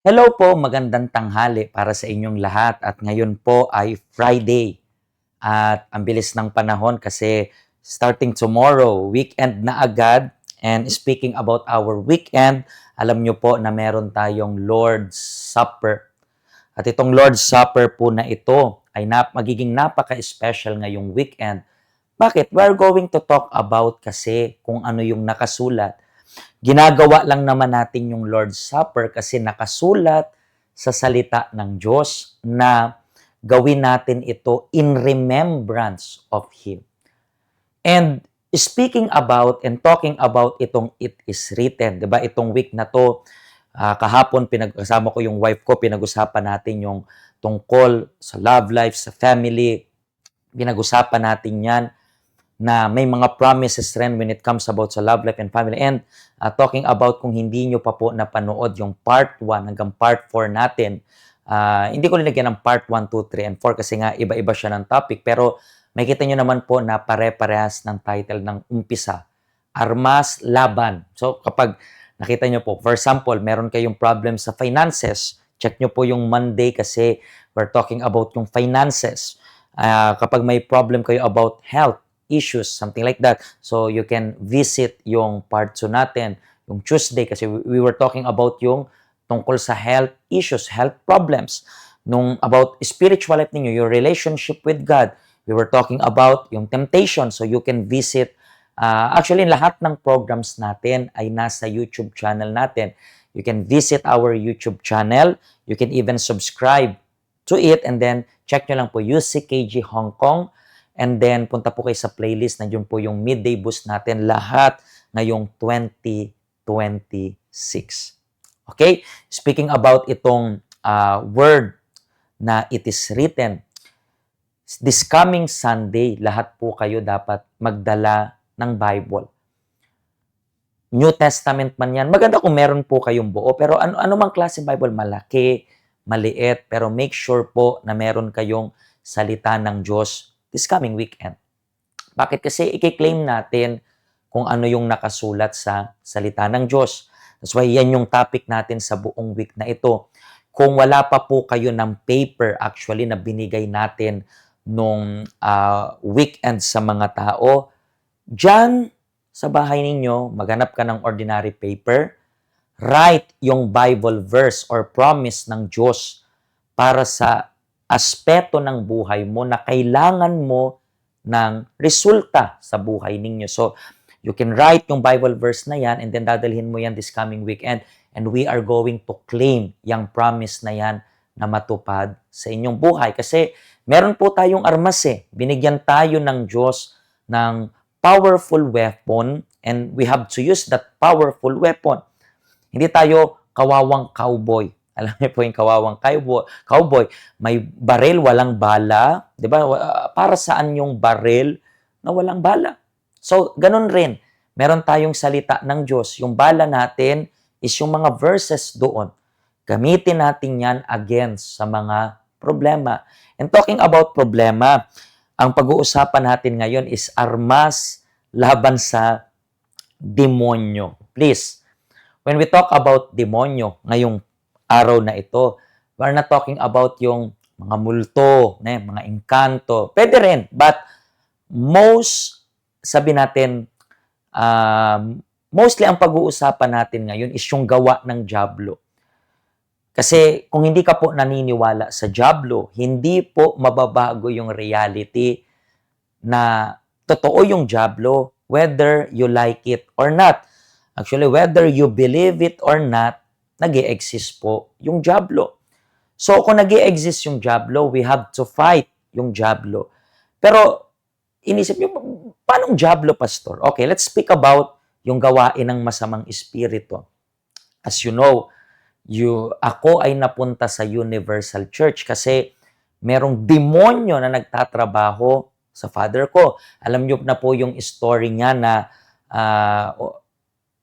Hello po, magandang tanghali para sa inyong lahat at ngayon po ay Friday at ang bilis ng panahon kasi starting tomorrow, weekend na agad. And speaking about our weekend, alam nyo po na meron tayong Lord's Supper. At itong Lord's Supper po na ito ay magiging napaka-special ngayong weekend. Bakit? We're going to talk about kasi kung ano yung nakasulat. Ginagawa lang naman natin yung Lord's Supper kasi nakasulat sa salita ng Diyos na gawin natin ito in remembrance of Him. And speaking about and talking about itong It is Written, di ba? Itong week na to, kahapon kasama ko yung wife ko, pinag-usapan natin yung tungkol sa love life, sa family, pinag-usapan natin yan na may mga promises rin when it comes about sa love life and family. And talking about kung hindi nyo pa po napanood yung part 1 hanggang part 4 natin, hindi ko linagyan ng part 1, 2, 3, and 4 kasi nga iba-iba siya ng topic. Pero makikita nyo naman po na pare-parehas ng title ng umpisa. Armas Laban. So kapag nakita nyo po, for example, meron kayong problem sa finances, check nyo po yung Monday kasi we're talking about yung finances. Kapag may problem kayo about health, issues, something like that. So, you can visit yung part 2 natin, yung Tuesday, kasi we were talking about yung tungkol sa health issues, health problems. Nung about spiritual life ninyo, your relationship with God, we were talking about yung temptation. So, you can visit, actually, lahat ng programs natin ay nasa YouTube channel natin. You can visit our YouTube channel. You can even subscribe to it and then check nyo lang po UCKG Hong Kong. And then, punta po kayo sa playlist. Nandiyon po yung midday boost natin. Lahat ngayong 2026. Okay? Speaking about itong word na it is written, this coming Sunday, lahat po kayo dapat magdala ng Bible. New Testament man yan. Maganda kung meron po kayong buo. Pero ano mang klase Bible, malaki, maliit, pero make sure po na meron kayong salita ng Diyos this coming weekend. Bakit? Kasi i-claim natin kung ano yung nakasulat sa salita ng Diyos. That's why yan yung topic natin sa buong week na ito. Kung wala pa po kayo ng paper actually na binigay natin nung weekend sa mga tao, dyan sa bahay ninyo, maghanap ka ng ordinary paper, write yung Bible verse or promise ng Diyos para sa aspeto ng buhay mo na kailangan mo ng resulta sa buhay ninyo. So, you can write yung Bible verse na yan and then dadalhin mo yan this coming weekend and we are going to claim yung promise na yan na matupad sa inyong buhay. Kasi meron po tayong armas eh. Binigyan tayo ng Diyos ng powerful weapon and we have to use that powerful weapon. Hindi tayo kawawang cowboy. Alam niyo po yung kawawang cowboy, may baril, walang bala. Di ba? Para saan yung baril na walang bala? So, ganun rin. Meron tayong salita ng Diyos. Yung bala natin is yung mga verses doon. Gamitin natin yan against sa mga problema. And talking about problema, ang pag-uusapan natin ngayon is armas laban sa demonyo. Please, when we talk about demonyo ngayong araw na ito, we're not talking about yung mga multo, mga engkanto. Pwede rin, but sabi natin, mostly ang pag-uusapan natin ngayon is yung gawa ng dyablo. Kasi kung hindi ka po naniniwala sa dyablo, hindi po mababago yung reality na totoo yung dyablo, whether you like it or not. Actually, whether you believe it or not, nag-i-exist po yung dyablo. So, kung nag-i-exist yung dyablo, we have to fight yung dyablo. Pero, inisip nyo, paanong dyablo, Pastor? Okay, let's speak about yung gawain ng masamang espiritu. As you know, ako ay napunta sa Universal Church kasi merong demonyo na nagtatrabaho sa father ko. Alam nyo na po yung story niya na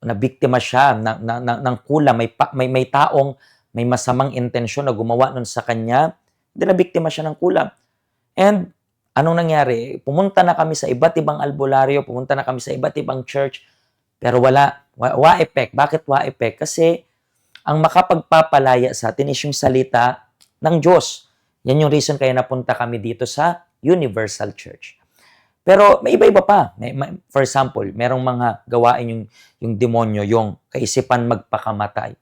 na biktima siya ng kulam, may taong may masamang intensyon na gumawa nun sa kanya, hindi na biktima siya ng kulam. And anong nangyari? Pumunta na kami sa iba't ibang albularyo, pumunta na kami sa iba't ibang church, pero wa effect. Bakit wa effect? Kasi ang makapagpapalaya sa atin is yung salita ng Diyos. Yan yung reason kaya napunta kami dito sa Universal Church. Pero may iba-iba pa. For example, merong mga gawain yung demonyo, yung kaisipan magpakamatay.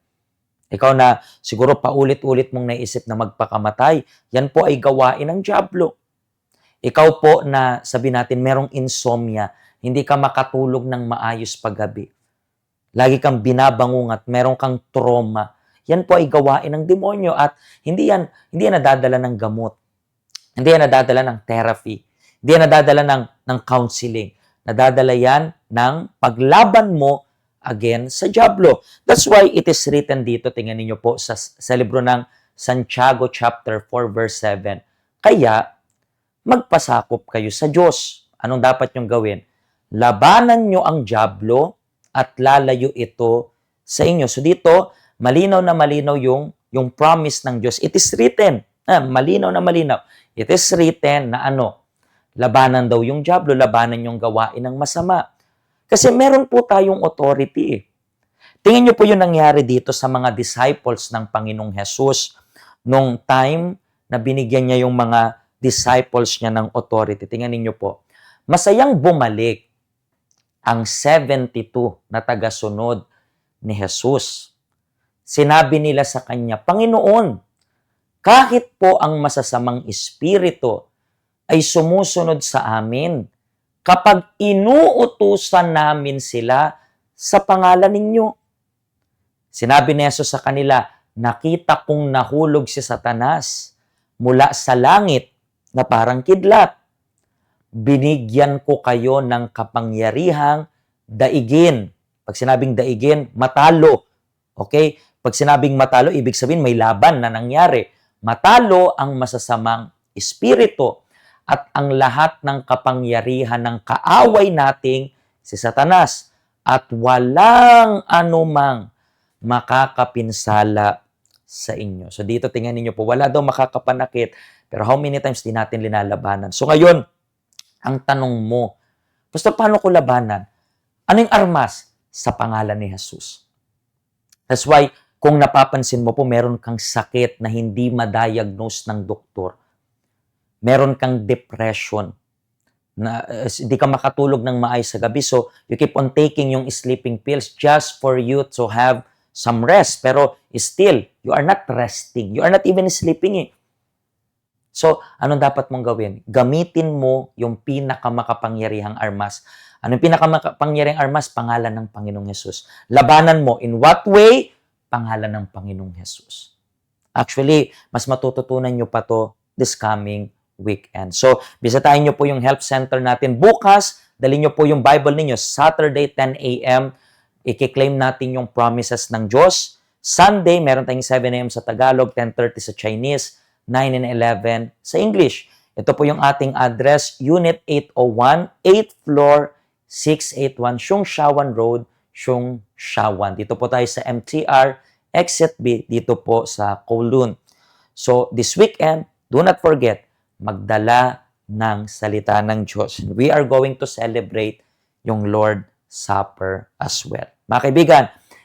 Ikaw na siguro paulit-ulit mong naisip na magpakamatay, yan po ay gawain ng dyablo. Ikaw po na sabi natin merong insomnia, hindi ka makatulog ng maayos paggabi. Lagi kang binabangung at meron kang trauma. Yan po ay gawain ng demonyo at hindi yan nadadala ng gamot. Hindi yan nadadala ng therapy. Hindi yan nadadala ng counseling. Nadadala yan ng paglaban mo against sa dyablo. That's why it is written dito, tingnan niyo po sa libro ng Santiago chapter 4 verse 7. Kaya, magpasakop kayo sa Diyos. Anong dapat nyong gawin? Labanan nyo ang dyablo at lalayo ito sa inyo. So dito, malinaw na malinaw yung promise ng Diyos. It is written. Malinaw na malinaw. It is written na labanan daw yung dyablo, labanan yung gawain ng masama. Kasi meron po tayong authority. Tingin niyo po yung nangyari dito sa mga disciples ng Panginoong Jesus nung time na binigyan niya yung mga disciples niya ng authority. Tingnan niyo po. Masayang bumalik ang 72 na tagasunod ni Jesus. Sinabi nila sa kanya, Panginoon, kahit po ang masasamang espiritu ay sumusunod sa amin kapag inuutusan namin sila sa pangalan ninyo. Sinabi ni Jesus sa kanila, nakita kong nahulog si Satanas mula sa langit na parang kidlat. Binigyan ko kayo ng kapangyarihang daigin. Pag sinabing daigin, matalo. Okay? Pag sinabing matalo, ibig sabihin may laban na nangyari. Matalo ang masasamang espiritu at ang lahat ng kapangyarihan ng kaaway nating si Satanas at walang anumang makakapinsala sa inyo. So dito tingnan niyo po, wala daw makakapanakit, pero how many times din natin linalabanan? So ngayon, ang tanong mo, Pastor, paano ko labanan? Ano yung armas? Sa pangalan ni Jesus. That's why, kung napapansin mo po, meron kang sakit na hindi ma-diagnose ng doktor. Meron kang depression na hindi ka makatulog ng maayos sa gabi. So, you keep on taking yung sleeping pills just for you to have some rest. Pero still, you are not resting. You are not even sleeping eh. So, anong dapat mong gawin? Gamitin mo yung pinakamakapangyarihang armas. Anong pinakamakapangyarihang armas? Pangalan ng Panginoong Jesus. Labanan mo. In what way? Pangalan ng Panginoong Jesus. Actually, mas matututunan nyo pa to this coming weekend. So, bisitahin nyo po yung help center natin. Bukas, dali nyo po yung Bible ninyo. Saturday, 10 a.m., i-claim natin yung promises ng Diyos. Sunday, meron tayong 7 a.m. sa Tagalog, 10:30 sa Chinese, 9 and 11 sa English. Ito po yung ating address, Unit 801, 8th floor, 681, Siung Shawan Road, Siung Shawan. Dito po tayo sa MTR, Exit B, dito po sa Kowloon. So, this weekend, do not forget, magdala ng salita ng Diyos. We are going to celebrate yung Lord Supper as well. Mga kaibigan,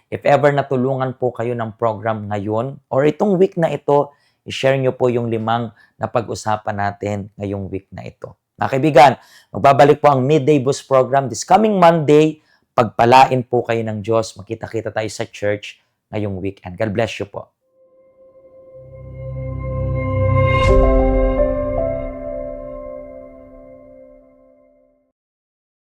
if ever natulungan po kayo ng program ngayon, or itong week na ito, i-share nyo po yung 5 na pag-usapan natin ngayong week na ito. Mga kaibigan, magbabalik po ang Midday Boost program this coming Monday. Pagpalain po kayo ng Diyos. Makita-kita tayo sa church ngayong weekend. God bless you po.